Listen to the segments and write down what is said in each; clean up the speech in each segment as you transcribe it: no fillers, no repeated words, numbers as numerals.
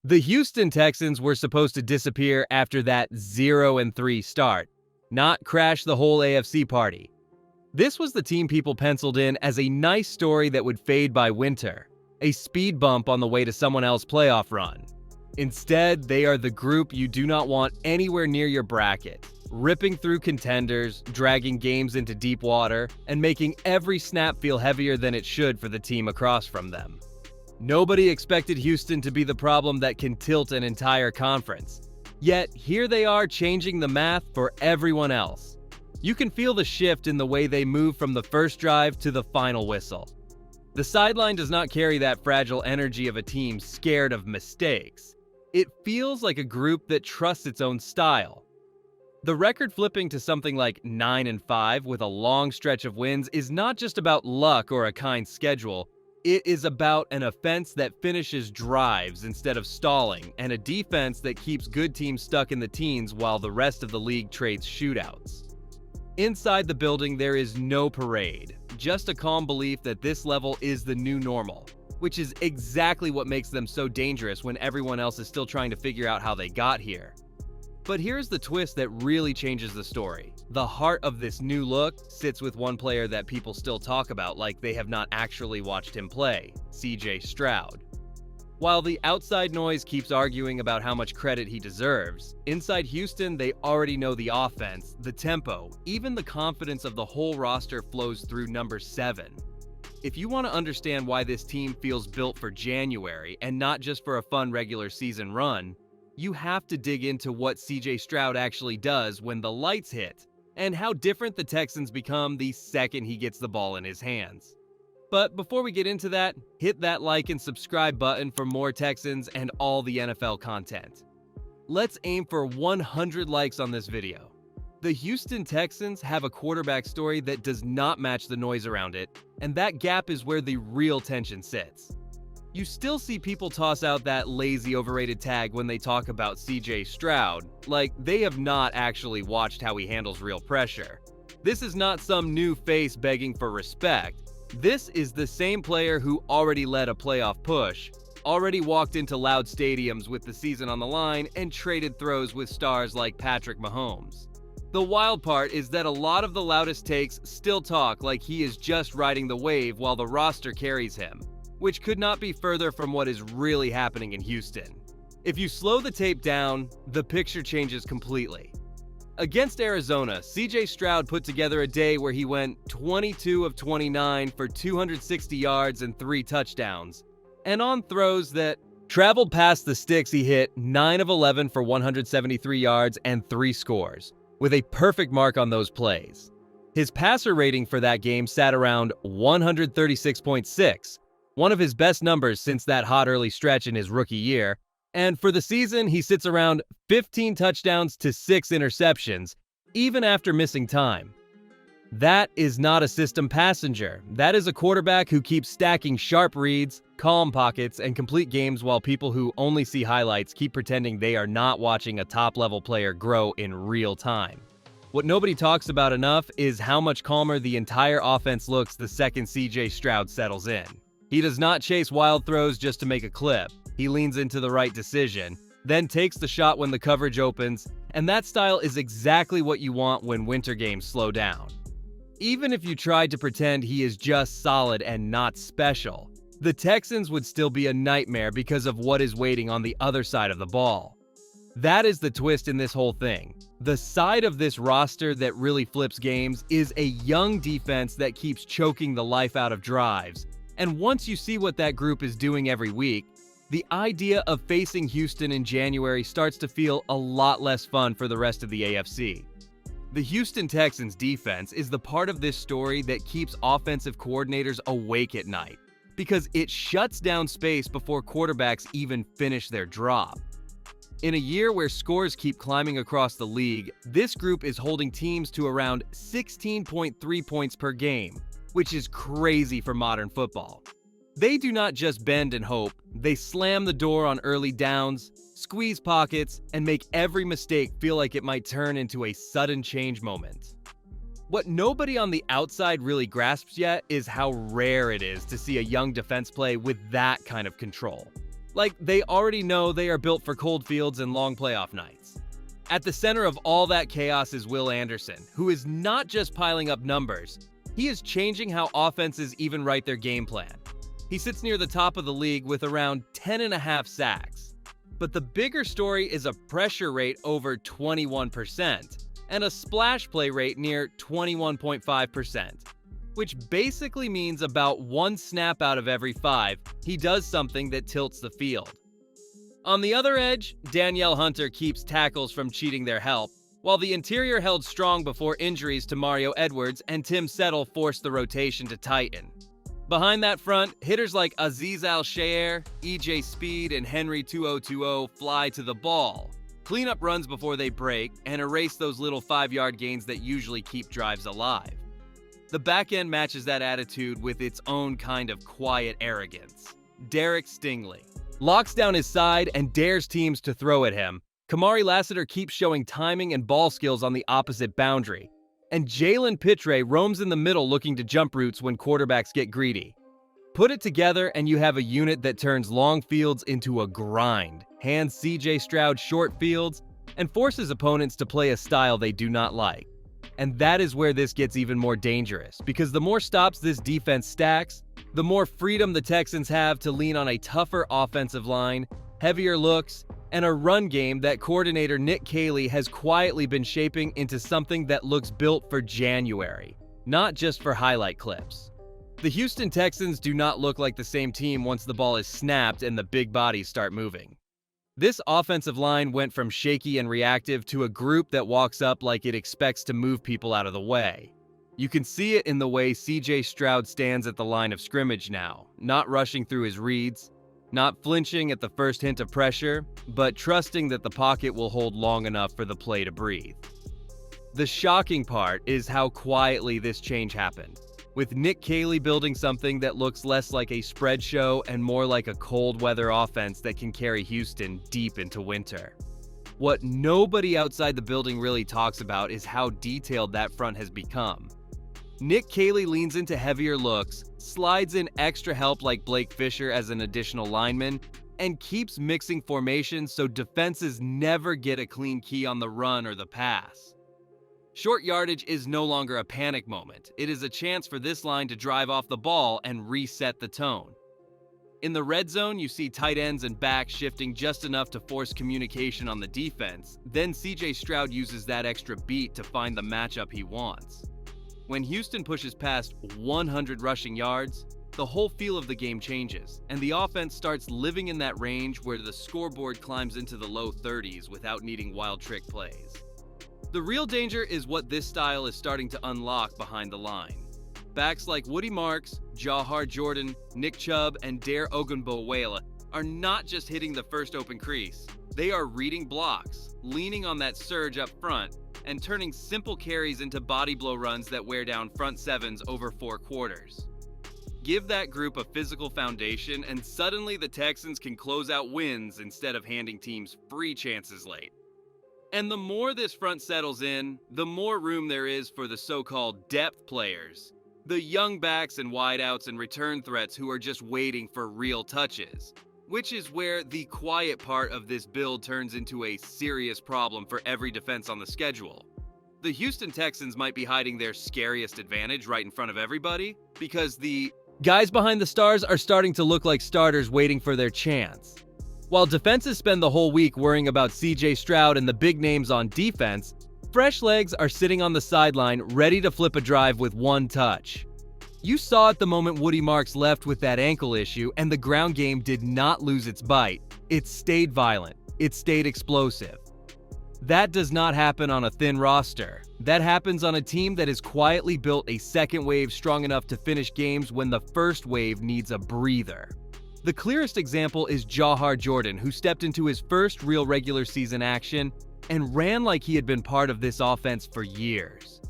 The Houston Texans were supposed to disappear after that 0-3 start, not crash the whole AFC party. This was the team people penciled in as a nice story that would fade by winter, a speed bump on the way to someone else's playoff run. Instead, they are the group you do not want anywhere near your bracket, ripping through contenders, dragging games into deep water, and making every snap feel heavier than it should for the team across from them. Nobody expected Houston to be the problem that can tilt an entire conference. Yet, here they are changing the math for everyone else. You can feel the shift in the way they move from the first drive to the final whistle. The sideline does not carry that fragile energy of a team scared of mistakes. It feels like a group that trusts its own style. The record flipping to something like 9-5 with a long stretch of wins is not just about luck or a kind schedule. It is about an offense that finishes drives instead of stalling, and a defense that keeps good teams stuck in the teens while the rest of the league trades shootouts. Inside the building, there is no parade, just a calm belief that this level is the new normal, which is exactly what makes them so dangerous when everyone else is still trying to figure out how they got here. But here's the twist that really changes the story. The heart of this new look sits with one player that people still talk about like they have not actually watched him play, Stroud. While the outside noise keeps arguing about how much credit he deserves, inside Houston they already know the offense, the tempo, even the confidence of the whole roster flows through number 7. If you want to understand why this team feels built for January and not just for a fun regular season run, you have to dig into what Stroud actually does when the lights hit, and how different the Texans become the second he gets the ball in his hands. But before we get into that, hit that like and subscribe button for more Texans and all the NFL content. Let's aim for 100 likes on this video. The Houston Texans have a quarterback story that does not match the noise around it, and that gap is where the real tension sits. You still see people toss out that lazy overrated tag when they talk about Stroud, like they have not actually watched how he handles real pressure. This is not some new face begging for respect. This is the same player who already led a playoff push, already walked into loud stadiums with the season on the line, and traded throws with stars like Patrick Mahomes. The wild part is that a lot of the loudest takes still talk like he is just riding the wave while the roster carries him, which could not be further from what is really happening in Houston. If you slow the tape down, the picture changes completely. Against Arizona, Stroud put together a day where he went 22 of 29 for 260 yards and 3 touchdowns. And on throws that traveled past the sticks, he hit 9 of 11 for 173 yards and 3 scores, with a perfect mark on those plays. His passer rating for that game sat around 136.6, one of his best numbers since that hot early stretch in his rookie year. And for the season, he sits around 15 touchdowns to 6 interceptions, even after missing time. That is not a system passenger. That is a quarterback who keeps stacking sharp reads, calm pockets, and complete games while people who only see highlights keep pretending they are not watching a top-level player grow in real time. What nobody talks about enough is how much calmer the entire offense looks the second Stroud settles in. He does not chase wild throws just to make a clip. He leans into the right decision, then takes the shot when the coverage opens, and that style is exactly what you want when winter games slow down. Even if you tried to pretend he is just solid and not special, the Texans would still be a nightmare because of what is waiting on the other side of the ball. That is the twist in this whole thing. The side of this roster that really flips games is a young defense that keeps choking the life out of drives. And once you see what that group is doing every week, the idea of facing Houston in January starts to feel a lot less fun for the rest of the AFC. The Houston Texans defense is the part of this story that keeps offensive coordinators awake at night, because it shuts down space before quarterbacks even finish their drop. In a year where scores keep climbing across the league, this group is holding teams to around 16.3 points per game, which is crazy for modern football. They do not just bend and hope, they slam the door on early downs, squeeze pockets, and make every mistake feel like it might turn into a sudden change moment. What nobody on the outside really grasps yet is how rare it is to see a young defense play with that kind of control. Like they already know they are built for cold fields and long playoff nights. At the center of all that chaos is Will Anderson, who is not just piling up numbers, he is changing how offenses even write their game plan. He sits near the top of the league with around 10.5 sacks. But the bigger story is a pressure rate over 21% and a splash play rate near 21.5%, which basically means about one snap out of every 5, he does something that tilts the field. On the other edge, Danielle Hunter keeps tackles from cheating their help, while the interior held strong before injuries to Mario Edwards and Tim Settle forced the rotation to tighten. Behind that front, hitters like Aziz Al-Shaer, EJ Speed, and Henry 2020 fly to the ball, clean up runs before they break, and erase those little 5-yard gains that usually keep drives alive. The back end matches that attitude with its own kind of quiet arrogance. Derek Stingley locks down his side and dares teams to throw at him. Kamari Lassiter keeps showing timing and ball skills on the opposite boundary. And Jalen Pitre roams in the middle looking to jump routes when quarterbacks get greedy. Put it together and you have a unit that turns long fields into a grind, hands CJ Stroud short fields, and forces opponents to play a style they do not like. And that is where this gets even more dangerous, because the more stops this defense stacks, the more freedom the Texans have to lean on a tougher offensive line, heavier looks, and a run game that coordinator Nick Caley has quietly been shaping into something that looks built for January, not just for highlight clips. The Houston Texans do not look like the same team once the ball is snapped and the big bodies start moving. This offensive line went from shaky and reactive to a group that walks up like it expects to move people out of the way. You can see it in the way CJ Stroud stands at the line of scrimmage now, not rushing through his reads, not flinching at the first hint of pressure, but trusting that the pocket will hold long enough for the play to breathe. The shocking part is how quietly this change happened, with Nick Caley building something that looks less like a spread show and more like a cold weather offense that can carry Houston deep into winter. What nobody outside the building really talks about is how detailed that front has become. Nick Caley leans into heavier looks, slides in extra help like Blake Fisher as an additional lineman, and keeps mixing formations so defenses never get a clean key on the run or the pass. Short yardage is no longer a panic moment. It is a chance for this line to drive off the ball and reset the tone. In the red zone, you see tight ends and backs shifting just enough to force communication on the defense. Then CJ Stroud uses that extra beat to find the matchup he wants. When Houston pushes past 100 rushing yards, the whole feel of the game changes, and the offense starts living in that range where the scoreboard climbs into the low 30s without needing wild trick plays. The real danger is what this style is starting to unlock behind the line. Backs like Woody Marks, Jahar Jordan, Nick Chubb, and Dare Ogunbowale are not just hitting the first open crease. They are reading blocks, leaning on that surge up front, and turning simple carries into body blow runs that wear down front sevens over 4 quarters. Give that group a physical foundation, and suddenly the Texans can close out wins instead of handing teams free chances late. And the more this front settles in, the more room there is for the so-called depth players, the young backs and wideouts and return threats who are just waiting for real touches, which is where the quiet part of this build turns into a serious problem for every defense on the schedule. The Houston Texans might be hiding their scariest advantage right in front of everybody, because the guys behind the stars are starting to look like starters waiting for their chance. While defenses spend the whole week worrying about CJ Stroud and the big names on defense, fresh legs are sitting on the sideline ready to flip a drive with one touch. You saw it the moment Woody Marks left with that ankle issue, and the ground game did not lose its bite. It stayed violent. It stayed explosive. That does not happen on a thin roster. That happens on a team that has quietly built a second wave strong enough to finish games when the first wave needs a breather. The clearest example is Jahar Jordan, who stepped into his first real regular season action and ran like he had been part of this offense for years.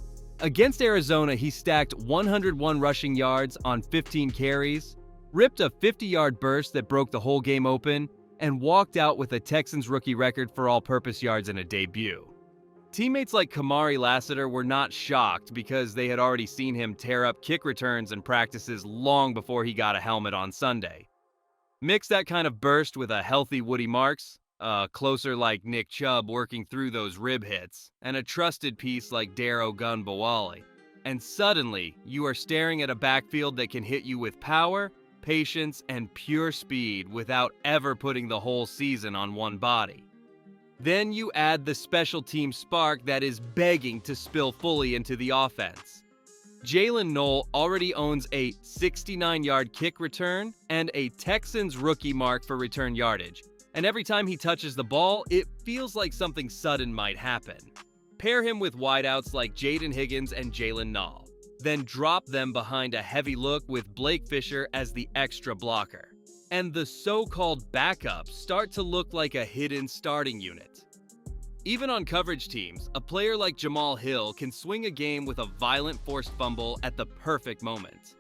Against Arizona, he stacked 101 rushing yards on 15 carries, ripped a 50-yard burst that broke the whole game open, and walked out with a Texans rookie record for all-purpose yards in a debut. Teammates like Kamari Lassiter were not shocked because they had already seen him tear up kick returns and practices long before he got a helmet on Sunday. Mix that kind of burst with a healthy Woody Marks, a closer like Nick Chubb working through those rib hits, and a trusted piece like Dare Ogunbowale. And suddenly, you are staring at a backfield that can hit you with power, patience, and pure speed without ever putting the whole season on one body. Then you add the special team spark that is begging to spill fully into the offense. Jalen Knoll already owns a 69-yard kick return and a Texans rookie mark for return yardage, and every time he touches the ball, it feels like something sudden might happen. Pair him with wideouts like Jaden Higgins and Jalen Knoll, then drop them behind a heavy look with Blake Fisher as the extra blocker. And the so-called backups start to look like a hidden starting unit. Even on coverage teams, a player like Jamal Hill can swing a game with a violent forced fumble at the perfect moment.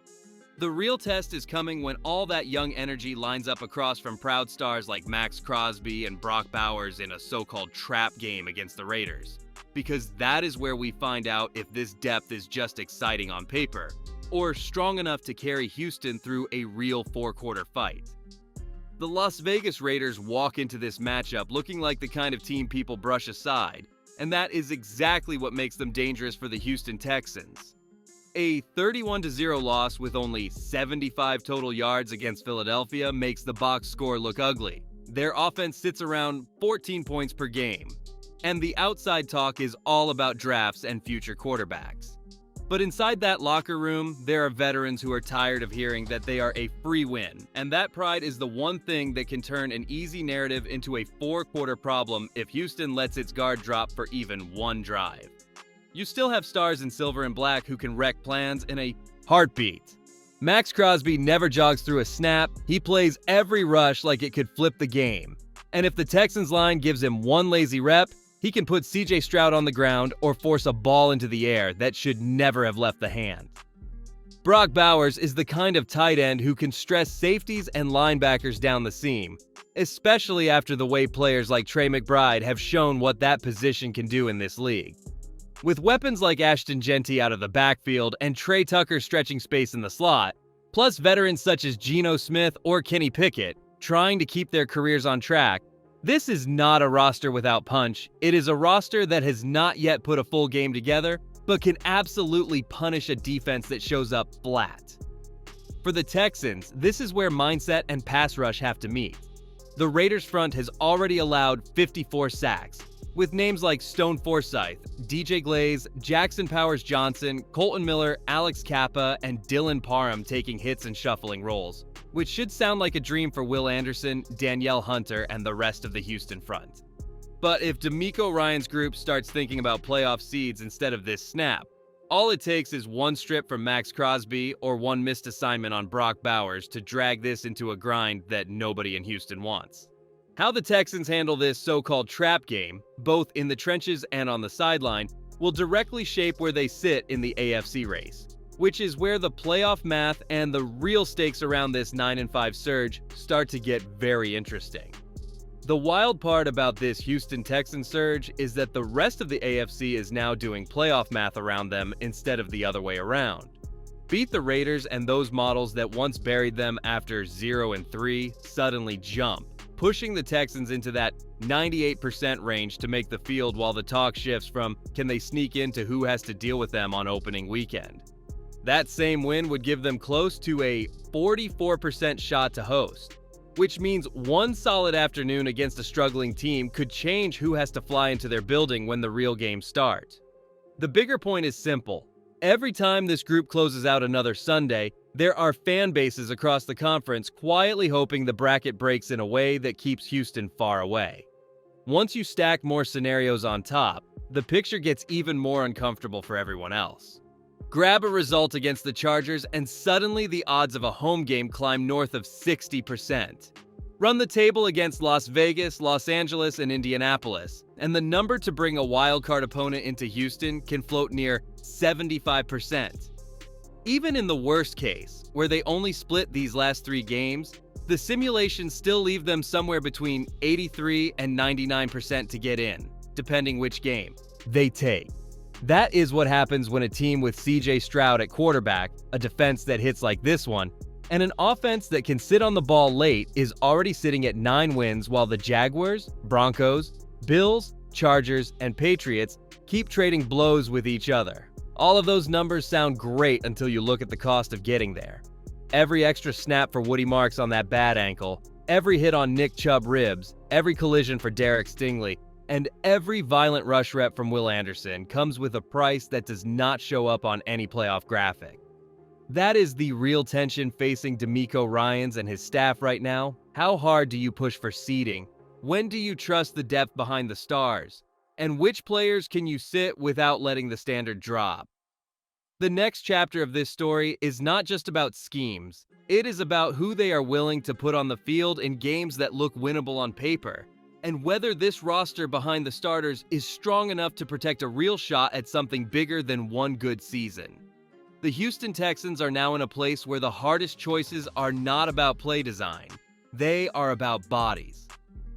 The real test is coming when all that young energy lines up across from proud stars like Max Crosby and Brock Bowers in a so-called trap game against the Raiders. Because that is where we find out if this depth is just exciting on paper, or strong enough to carry Houston through a real four-quarter fight. The Las Vegas Raiders walk into this matchup looking like the kind of team people brush aside, and that is exactly what makes them dangerous for the Houston Texans. A 31-0 loss with only 75 total yards against Philadelphia makes the box score look ugly. Their offense sits around 14 points per game, and the outside talk is all about drafts and future quarterbacks. But inside that locker room, there are veterans who are tired of hearing that they are a free win, and that pride is the one thing that can turn an easy narrative into a four-quarter problem if Houston lets its guard drop for even one drive. You still have stars in silver and black who can wreck plans in a heartbeat. Max Crosby never jogs through a snap, he plays every rush like it could flip the game. And if the Texans line gives him one lazy rep, he can put CJ Stroud on the ground or force a ball into the air that should never have left the hand. Brock Bowers is the kind of tight end who can stress safeties and linebackers down the seam, especially after the way players like Trey McBride have shown what that position can do in this league. With weapons like Ashton Genty out of the backfield and Trey Tucker stretching space in the slot, plus veterans such as Geno Smith or Kenny Pickett trying to keep their careers on track, this is not a roster without punch. It is a roster that has not yet put a full game together, but can absolutely punish a defense that shows up flat. For the Texans, this is where mindset and pass rush have to meet. The Raiders front has already allowed 54 sacks, with names like Stone Forsythe, DJ Glaze, Jackson Powers-Johnson, Colton Miller, Alex Kappa, and Dylan Parham taking hits and shuffling roles, which should sound like a dream for Will Anderson, Danielle Hunter, and the rest of the Houston front. But if DeMeco Ryans' group starts thinking about playoff seeds instead of this snap, all it takes is one strip from Max Crosby or one missed assignment on Brock Bowers to drag this into a grind that nobody in Houston wants. How the Texans handle this so-called trap game, both in the trenches and on the sideline, will directly shape where they sit in the AFC race, which is where the playoff math and the real stakes around this 9-5 surge start to get very interesting. The wild part about this Houston Texans surge is that the rest of the AFC is now doing playoff math around them instead of the other way around. Beat the Raiders and those models that once buried them after 0-3 suddenly jump, pushing the Texans into that 98% range to make the field while the talk shifts from can they sneak into who has to deal with them on opening weekend. That same win would give them close to a 44% shot to host, which means one solid afternoon against a struggling team could change who has to fly into their building when the real game starts. The bigger point is simple. Every time this group closes out another Sunday, there are fan bases across the conference quietly hoping the bracket breaks in a way that keeps Houston far away. Once you stack more scenarios on top, the picture gets even more uncomfortable for everyone else. Grab a result against the Chargers and suddenly the odds of a home game climb north of 60%. Run the table against Las Vegas, Los Angeles, and Indianapolis, and the number to bring a wildcard opponent into Houston can float near 75%. Even in the worst case, where they only split these last 3 games, the simulations still leave them somewhere between 83 and 99% to get in, depending which game they take. That is what happens when a team with CJ Stroud at quarterback, a defense that hits like this one, And an offense that can sit on the ball late is already sitting at 9 wins, while the Jaguars, Broncos, Bills, Chargers, and Patriots keep trading blows with each other. All of those numbers sound great until you look at the cost of getting there. Every extra snap for Woody Marks on that bad ankle, every hit on Nick Chubb ribs, every collision for Derek Stingley, and every violent rush rep from Will Anderson comes with a price that does not show up on any playoff graphic. That is the real tension facing DeMeco Ryans and his staff right now. How hard do you push for seeding? When do you trust the depth behind the stars? And which players can you sit without letting the standard drop? The next chapter of this story is not just about schemes. It is about who they are willing to put on the field in games that look winnable on paper, and whether this roster behind the starters is strong enough to protect a real shot at something bigger than one good season. The Houston Texans are now in a place where the hardest choices are not about play design. They are about bodies.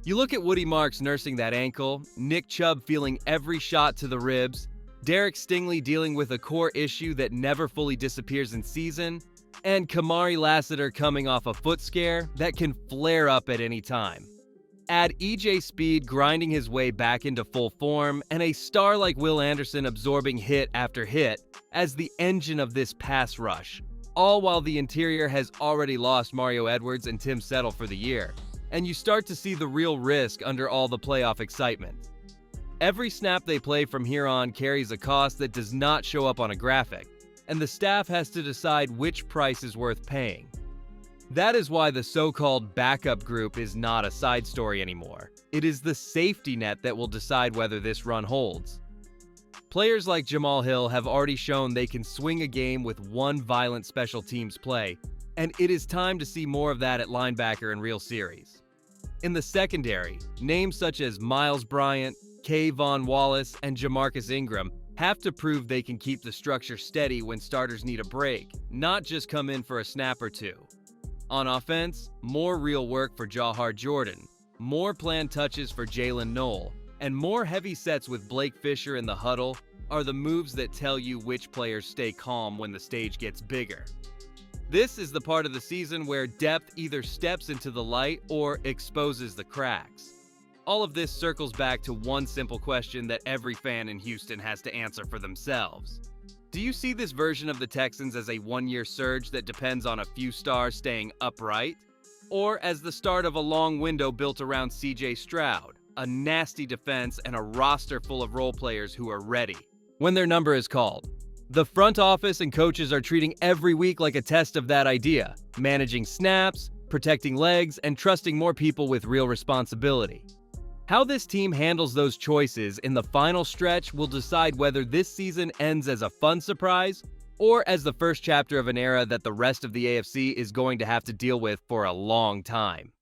You look at Woody Marks nursing that ankle, Nick Chubb feeling every shot to the ribs, Derek Stingley dealing with a core issue that never fully disappears in season, and Kamari Lassiter coming off a foot scare that can flare up at any time. Add EJ Speed grinding his way back into full form, and a star like Will Anderson absorbing hit after hit as the engine of this pass rush, all while the interior has already lost Mario Edwards and Tim Settle for the year, and you start to see the real risk under all the playoff excitement. Every snap they play from here on carries a cost that does not show up on a graphic, and the staff has to decide which price is worth paying. That is why the so-called backup group is not a side story anymore. It is the safety net that will decide whether this run holds. Players like Jamal Hill have already shown they can swing a game with one violent special teams play, and it is time to see more of that at linebacker in real series. In the secondary, names such as Miles Bryant, Kayvon Wallace, and Jamarcus Ingram have to prove they can keep the structure steady when starters need a break, not just come in for a snap or two. On offense, more real work for Jawhar Jordan, more planned touches for Jalen Noel, and more heavy sets with Blake Fisher in the huddle are the moves that tell you which players stay calm when the stage gets bigger. This is the part of the season where depth either steps into the light or exposes the cracks. All of this circles back to one simple question that every fan in Houston has to answer for themselves. Do you see this version of the Texans as a one-year surge that depends on a few stars staying upright? Or as the start of a long window built around CJ Stroud, a nasty defense and a roster full of role players who are ready when their number is called? The front office and coaches are treating every week like a test of that idea, managing snaps, protecting legs, and trusting more people with real responsibility. How this team handles those choices in the final stretch will decide whether this season ends as a fun surprise or as the first chapter of an era that the rest of the AFC is going to have to deal with for a long time.